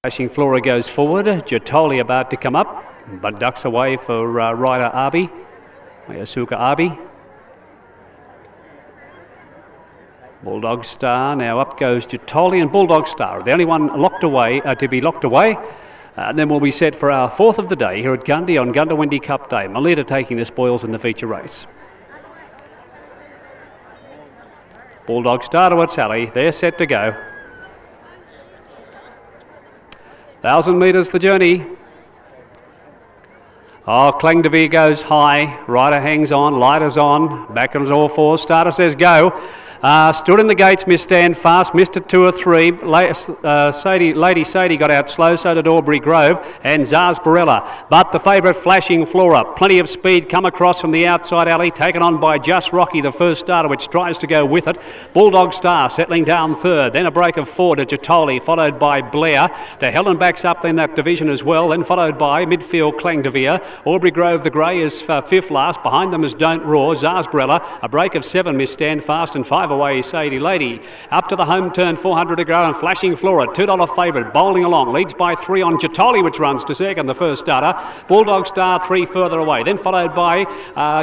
Flashing Flora goes forward. Jatollie about to come up, but ducks away for rider M.Abe, M.Abe. Bulldog Star, now up goes Jatollie and Bulldog Star, the only one locked away, to be locked away. And then we'll be set for our fourth of the day here at Gundy on Goondiwindi Cup Day. Maiden taking the spoils in the feature race. Bulldog Star to its alley, they're set to go. 1,000 metres the journey. Oh, Constractions goes high, rider hangs on, lighters on, back on all fours, starter says go. Stood in the gates, missed stand fast, missed it 2 or 3. Lady Sadie got out slow, so did Aubrey Grove and Zarsbarella. But the favourite Flashing Flora, plenty of speed, come across from the outside alley, taken on by Just Rocky, the first starter, which tries to go with it. Bulldog Star settling down third, then a break of 4 to Jatollie, followed by Blair. To Helen backs up in that division as well, then followed by midfield Constractions. Aubrey Grove, the grey, is fifth last. Behind them is Don't Roar, Zarsbarella. A break of 7, missed stand fast, and 5 away Sadie Lady. Up to the home turn, 400 to go, and Flashing Flora, $2 favourite, bowling along, leads by 3 on Jatollie, which runs to second, the first starter. Bulldog Star 3 further away, then followed by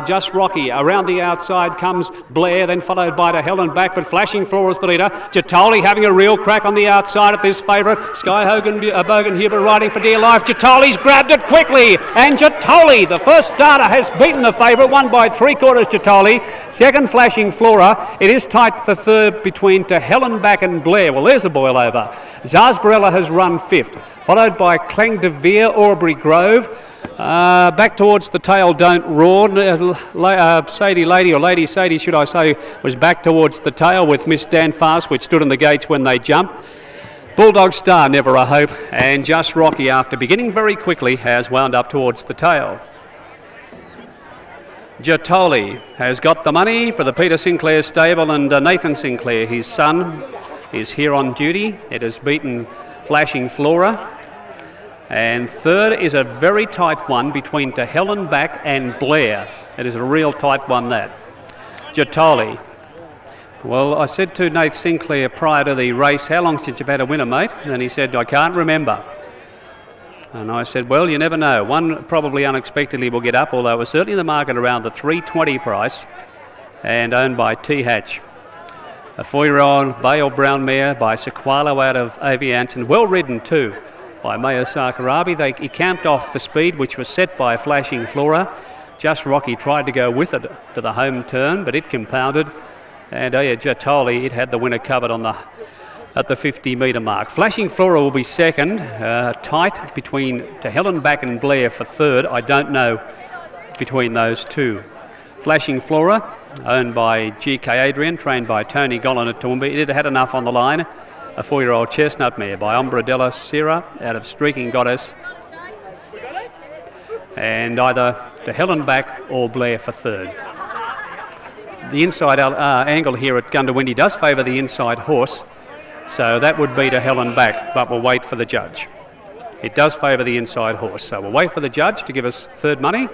Just Rocky. Around the outside comes Blair, then followed by To Helen back, but Flashing Flora's the leader. Jatollie having a real crack on the outside at this favourite. Sky Bogan Huber riding for dear life. Jatollie's grabbed it quickly, and Jatollie, the first starter, has beaten the favourite, won by 3/4 Jatollie. Second Flashing Flora. It is tight for third between To Helen back and Blair. Well, there's a boil over. Zarsbarella has run 5th, followed by Constractions, Aubrey Grove. Back towards the tail, Don't Roar. Sadie Lady, or Lady Sadie should I say, was back towards the tail with Miss Dan Fast, which stood in the gates when they jumped. Bulldog Star, Never a Hope, and Just Rocky, after beginning very quickly, has wound up towards the tail. Jatollie has got the money for the Peter Sinclair stable, and Nathan Sinclair, his son, is here on duty. It has beaten Flashing Flora. And third is a very tight one between To Helen back and Blair. It is a real tight one, that. Jatollie. Well, I said to Nate Sinclair prior to the race, how long since you've had a winner, mate? And he said, I can't remember. And I said, well, you never know. One probably unexpectedly will get up, although it was certainly in the market around the $3.20 price, and owned by T. Hatch. A 4-year-old Bale Brown mare by Sequalo out of Aviance, well ridden too by Mayo Sakarabi. He camped off the speed, which was set by Flashing Flora. Just Rocky tried to go with it to the home turn, but it compounded. And Jatollie, it had the winner covered on at the 50-metre mark. Flashing Flora will be second, tight between To Helen back and Blair for third. I don't know between those two. Flashing Flora, owned by GK Adrian, trained by Tony Gollan at Toowoomba. It had enough on the line. A 4-year-old chestnut mare by Ombra della Sierra out of Streaking Goddess. And either To Helen back or Blair for third. The inside angle here at Goondiwindi does favour the inside horse, so that would be To Helen back, but we'll wait for the judge. It does favour the inside horse, so we'll wait for the judge to give us third money.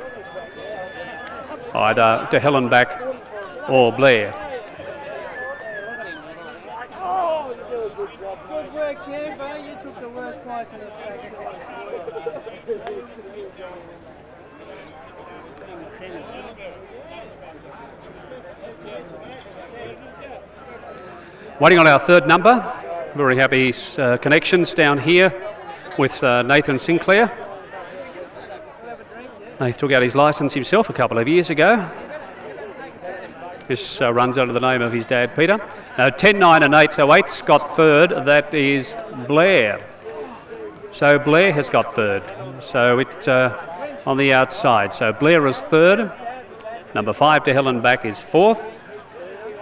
Either To Helen back or Blair. Oh, you do a good job. Good work, champ. You took the worst price in the track. Waiting on our third number. Very happy connections down here with Nathan Sinclair. He took out his licence himself a couple of years ago. This runs under the name of his dad, Peter. Now 10, 9 and 8, so 8's got third. That is Blair. So Blair has got third. So it's on the outside. So Blair is third. Number 5, To Helen back, is fourth.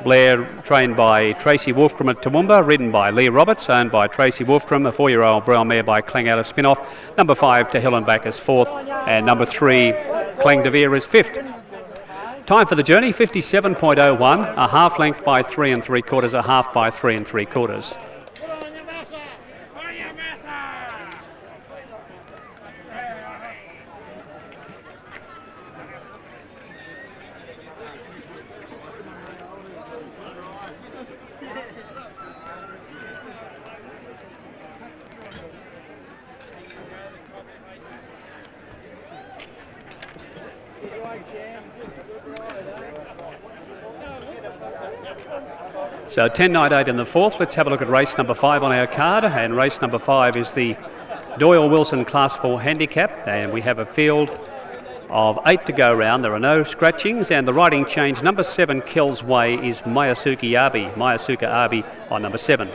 Blair, trained by Tracy Wolfcram at Toowoomba, ridden by Lee Roberts, owned by Tracy Wolfcram, a 4-year-old brown mare by Clang out of Spinoff. Number 5, To Helen back, is fourth, and number 3, Constractions, is fifth. Time for the journey, 57.01, a half length by 3 3/4, a half by 3 3/4. So 10.98 in the fourth. Let's have a look at race number 5 on our card. And race number 5 is the Doyle Wilson Class 4 Handicap. And we have a field of 8 to go round. There are no scratchings. And the riding change, number 7, Kells Way, is Mayasuka Abe on number 7.